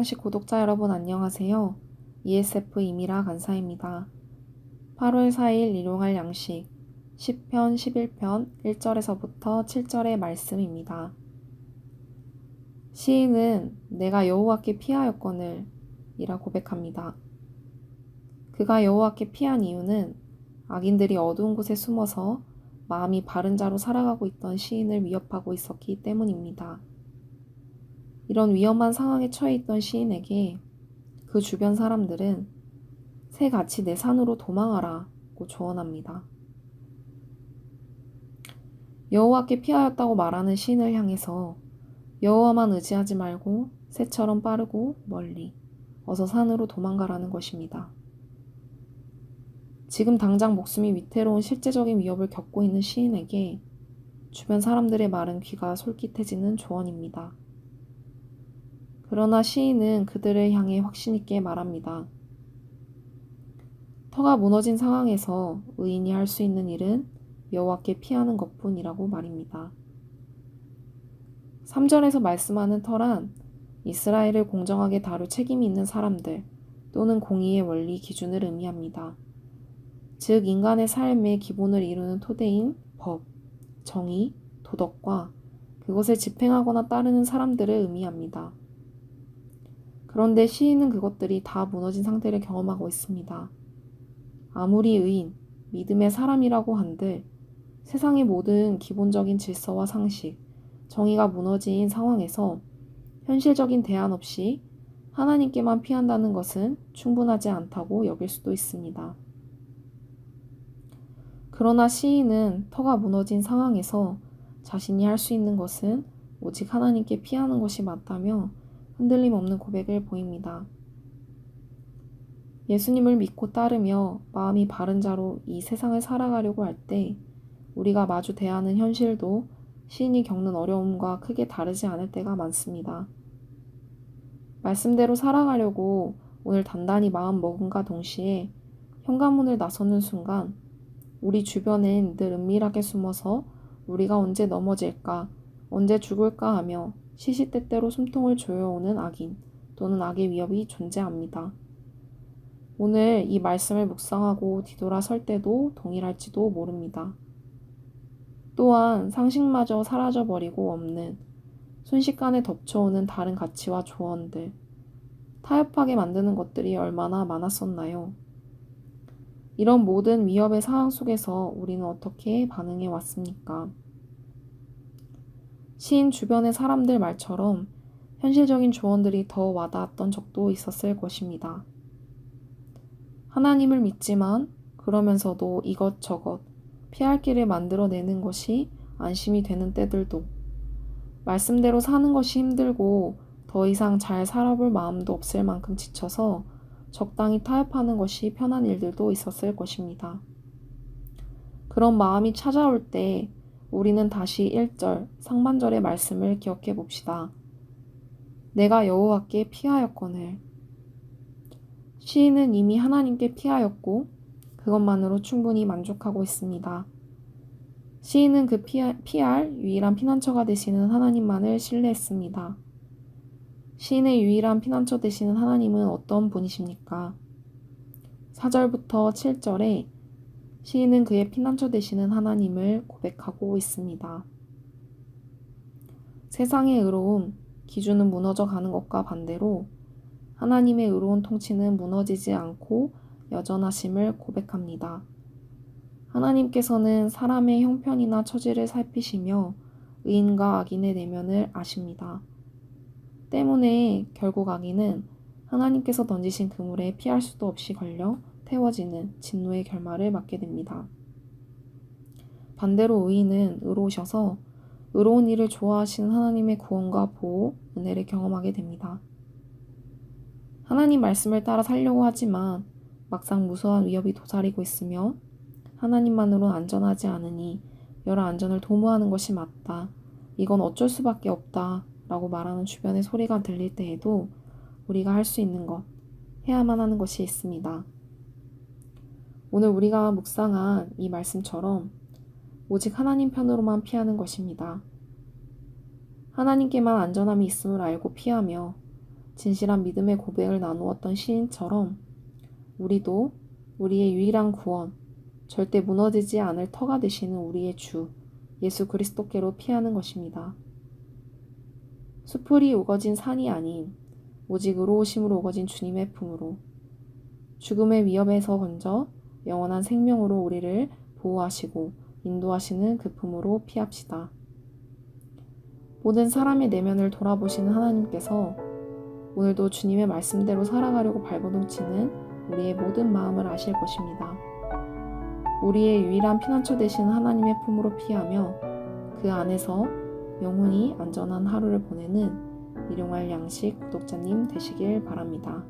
일용할 양식 구독자 여러분 안녕하세요. ESF 이미라 간사입니다. 8월 4일 일용할 양식 10편 11편 1절에서부터 7절의 말씀입니다. 시인은 내가 여호와께 피하였거늘 이라 고백합니다. 그가 여호와께 피한 이유는 악인들이 어두운 곳에 숨어서 마음이 바른 자로 살아가고 있던 시인을 위협하고 있었기 때문입니다. 이런 위험한 상황에 처해 있던 시인에게 그 주변 사람들은 새 같이 내 산으로 도망하라고 조언합니다. 여호와께 피하였다고 말하는 시인을 향해서 여호와만 의지하지 말고 새처럼 빠르고 멀리 어서 산으로 도망가라는 것입니다. 지금 당장 목숨이 위태로운 실제적인 위협을 겪고 있는 시인에게 주변 사람들의 말은 귀가 솔깃해지는 조언입니다. 그러나 시인은 그들을 향해 확신 있게 말합니다. 터가 무너진 상황에서 의인이 할 수 있는 일은 여호와께 피하는 것뿐이라고 말입니다. 3절에서 말씀하는 터란 이스라엘을 공정하게 다룰 책임이 있는 사람들 또는 공의의 원리 기준을 의미합니다. 즉 인간의 삶의 기본을 이루는 토대인 법, 정의, 도덕과 그것을 집행하거나 따르는 사람들을 의미합니다. 그런데 시인은 그것들이 다 무너진 상태를 경험하고 있습니다. 아무리 의인, 믿음의 사람이라고 한들 세상의 모든 기본적인 질서와 상식, 정의가 무너진 상황에서 현실적인 대안 없이 하나님께만 피한다는 것은 충분하지 않다고 여길 수도 있습니다. 그러나 시인은 터가 무너진 상황에서 자신이 할 수 있는 것은 오직 하나님께 피하는 것이 맞다며 흔들림 없는 고백을 보입니다. 예수님을 믿고 따르며 마음이 바른 자로 이 세상을 살아가려고 할 때 우리가 마주 대하는 현실도 시인이 겪는 어려움과 크게 다르지 않을 때가 많습니다. 말씀대로 살아가려고 오늘 단단히 마음 먹음과 동시에 현관문을 나서는 순간 우리 주변엔 늘 은밀하게 숨어서 우리가 언제 넘어질까, 언제 죽을까 하며 시시때때로 숨통을 조여오는 악인 또는 악의 위협이 존재합니다. 오늘 이 말씀을 묵상하고 뒤돌아설 때도 동일할지도 모릅니다. 또한 상식마저 사라져버리고 없는 순식간에 덮쳐오는 다른 가치와 조언들, 타협하게 만드는 것들이 얼마나 많았었나요? 이런 모든 위협의 상황 속에서 우리는 어떻게 반응해 왔습니까? 시인 주변의 사람들 말처럼 현실적인 조언들이 더 와닿았던 적도 있었을 것입니다. 하나님을 믿지만 그러면서도 이것저것 피할 길을 만들어내는 것이 안심이 되는 때들도, 말씀대로 사는 것이 힘들고 더 이상 잘 살아볼 마음도 없을 만큼 지쳐서 적당히 타협하는 것이 편한 일들도 있었을 것입니다. 그런 마음이 찾아올 때 우리는 다시 1절 상반절의 말씀을 기억해 봅시다. 내가 여호와께 피하였거늘. 시인은 이미 하나님께 피하였고 그것만으로 충분히 만족하고 있습니다. 시인은 그 피할 유일한 피난처가 되시는 하나님만을 신뢰했습니다. 시인의 유일한 피난처 되시는 하나님은 어떤 분이십니까? 4절부터 7절에 시인은 그의 피난처 되시는 하나님을 고백하고 있습니다. 세상의 의로움, 기준은 무너져 가는 것과 반대로 하나님의 의로운 통치는 무너지지 않고 여전하심을 고백합니다. 하나님께서는 사람의 형편이나 처지를 살피시며 의인과 악인의 내면을 아십니다. 때문에 결국 악인은 하나님께서 던지신 그물에 피할 수도 없이 걸려 태워지는 진노의 결말을 맞게 됩니다. 반대로 의인은 의로우셔서 의로운 일을 좋아하시는 하나님의 구원과 보호, 은혜를 경험하게 됩니다. 하나님 말씀을 따라 살려고 하지만 막상 무수한 위협이 도사리고 있으며 하나님만으로는 안전하지 않으니 여러 안전을 도모하는 것이 맞다. 이건 어쩔 수밖에 없다. 라고 말하는 주변의 소리가 들릴 때에도 우리가 할 수 있는 것, 해야만 하는 것이 있습니다. 오늘 우리가 묵상한 이 말씀처럼 오직 하나님 편으로만 피하는 것입니다. 하나님께만 안전함이 있음을 알고 피하며 진실한 믿음의 고백을 나누었던 시인처럼 우리도 우리의 유일한 구원, 절대 무너지지 않을 터가 되시는 우리의 주 예수 그리스도께로 피하는 것입니다. 수풀이 우거진 산이 아닌 오직 의로우심으로 우거진 주님의 품으로 죽음의 위협에서 건져 영원한 생명으로 우리를 보호하시고 인도하시는 그 품으로 피합시다. 모든 사람의 내면을 돌아보시는 하나님께서 오늘도 주님의 말씀대로 살아가려고 발버둥치는 우리의 모든 마음을 아실 것입니다. 우리의 유일한 피난처 되시는 하나님의 품으로 피하며 그 안에서 영원히 안전한 하루를 보내는 일용할 양식 구독자님 되시길 바랍니다.